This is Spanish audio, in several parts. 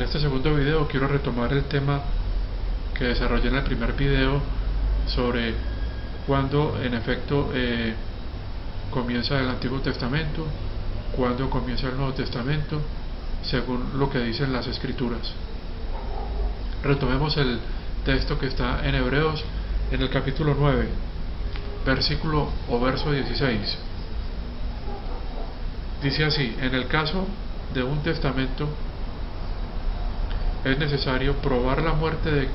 En este segundo video quiero retomar el tema que desarrollé en el primer video sobre cuándo en efecto comienza el Antiguo Testamento, cuándo comienza el Nuevo Testamento, según lo que dicen las Escrituras. Retomemos el texto que está en Hebreos, en el capítulo 9, versículo o verso 16. Dice así: en el caso de un testamento es necesario probar la muerte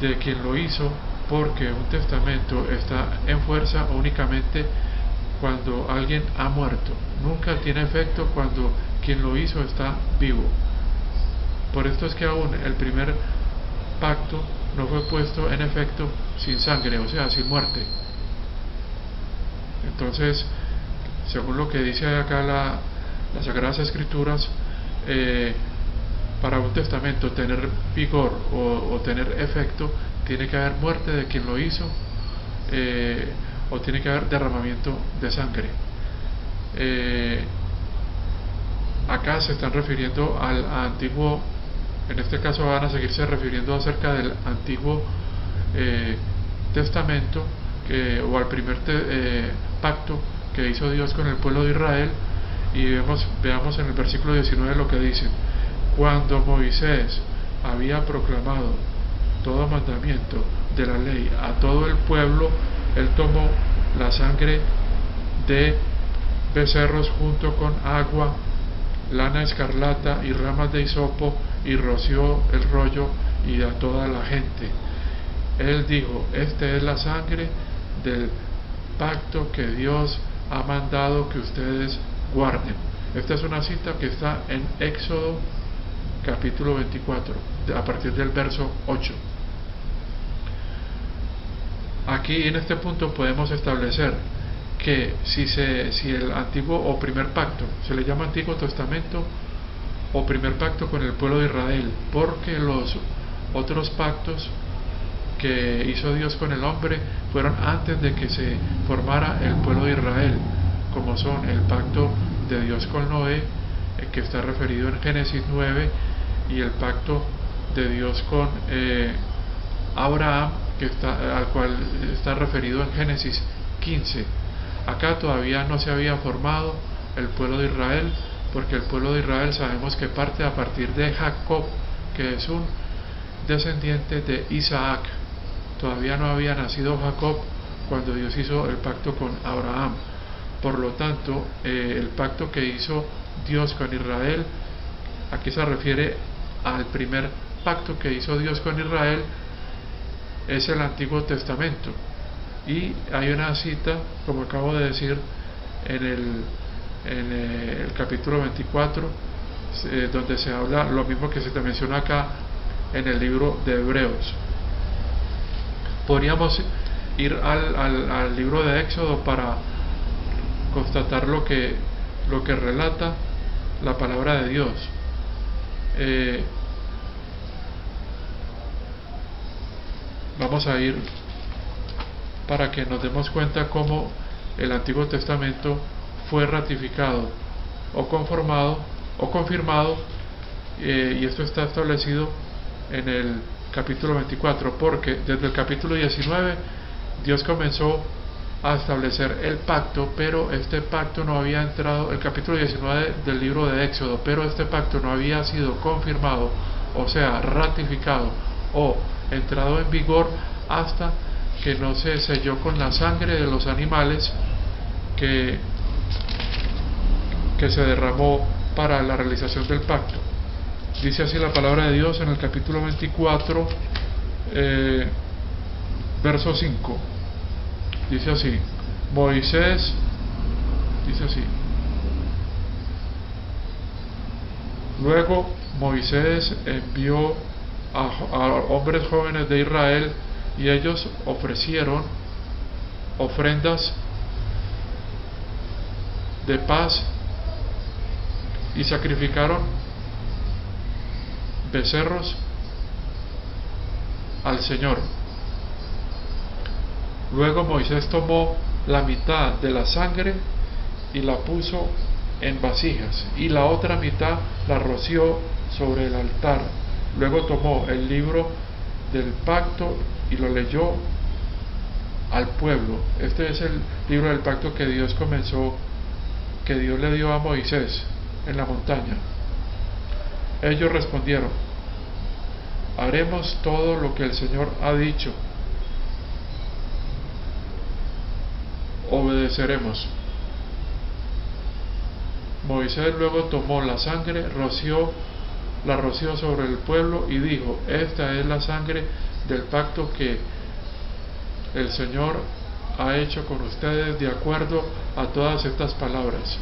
de quien lo hizo, porque un testamento está en fuerza únicamente cuando alguien ha muerto. Nunca tiene efecto cuando quien lo hizo está vivo. Por esto es que aún el primer pacto no fue puesto en efecto sin sangre, o sea, sin muerte. Entonces, según lo que dice acá las Sagradas Escrituras, para un testamento tener vigor o tener efecto, tiene que haber muerte de quien lo hizo, o tiene que haber derramamiento de sangre. Acá se están refiriendo al antiguo, en este caso van a seguirse refiriendo acerca del antiguo testamento, o al primer pacto que hizo Dios con el pueblo de Israel. Y veamos en el versículo 19 lo que dicen: cuando Moisés había proclamado todo mandamiento de la ley a todo el pueblo, él tomó la sangre de becerros junto con agua, lana escarlata y ramas de hisopo, y roció el rollo y a toda la gente. Él dijo: esta es la sangre del pacto que Dios ha mandado que ustedes guarden. Esta es una cita que está en Éxodo capítulo 24, a partir del verso 8. Aquí en este punto podemos establecer que si el antiguo o primer pacto, se le llama Antiguo Testamento o primer pacto con el pueblo de Israel, porque los otros pactos que hizo Dios con el hombre fueron antes de que se formara el pueblo de Israel, como son el pacto de Dios con Noé, que está referido en Génesis 9, y el pacto de Dios con Abraham, al cual está referido en Génesis 15. Acá todavía no se había formado el pueblo de Israel, porque el pueblo de Israel sabemos que parte a partir de Jacob, que es un descendiente de Isaac. Todavía no había nacido Jacob cuando Dios hizo el pacto con Abraham. Por lo tanto, el pacto que hizo Dios con Israel, aquí se refiere al primer pacto que hizo Dios con Israel, es el Antiguo Testamento. Y hay una cita, como acabo de decir, en el capítulo 24, donde se habla lo mismo que se te menciona acá en el libro de Hebreos. Podríamos ir al libro de Éxodo para constatar lo que relata la palabra de Dios. Vamos a ir para que nos demos cuenta cómo el Antiguo Testamento fue ratificado o conformado o confirmado, y esto está establecido en el capítulo 24, porque desde el capítulo 19 Dios comenzó a establecer el pacto, pero este pacto no había entrado, el capítulo 19 del libro de Éxodo, pero este pacto no había sido confirmado, o sea, ratificado o entrado en vigor hasta que no se selló con la sangre de los animales que se derramó para la realización del pacto. Dice así la palabra de Dios en el capítulo 24, verso 5. Dice así: Moisés, dice así: luego Moisés envió a hombres jóvenes de Israel, y ellos ofrecieron ofrendas de paz y sacrificaron becerros al Señor. Luego Moisés tomó la mitad de la sangre y la puso en vasijas, y la otra mitad la roció sobre el altar. Luego tomó el libro del pacto y lo leyó al pueblo. Este es el libro del pacto que Dios le dio a Moisés en la montaña. Ellos respondieron: haremos todo lo que el Señor ha dicho, obedeceremos. Moisés luego tomó la sangre, la roció sobre el pueblo y dijo: esta es la sangre del pacto que el Señor ha hecho con ustedes de acuerdo a todas estas palabras.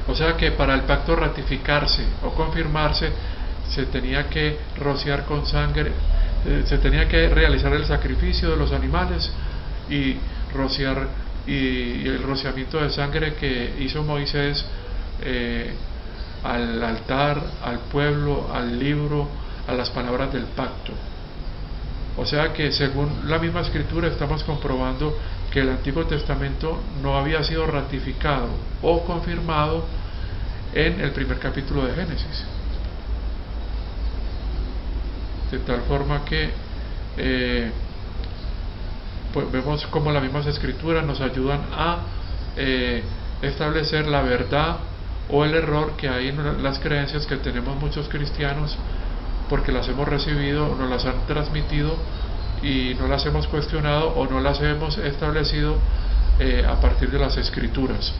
O sea que para el pacto ratificarse o confirmarse se tenía que rociar con sangre, se tenía que realizar el sacrificio de los animales y rociar, y el rociamiento de sangre que hizo Moisés al altar, al pueblo, al libro, a las palabras del pacto. O sea que según la misma escritura estamos comprobando que el Antiguo Testamento no había sido ratificado o confirmado en el primer capítulo de Génesis, de tal forma que pues vemos como las mismas escrituras nos ayudan a establecer la verdad o el error que hay en las creencias que tenemos muchos cristianos, porque las hemos recibido, nos las han transmitido y no las hemos cuestionado o no las hemos establecido a partir de las escrituras.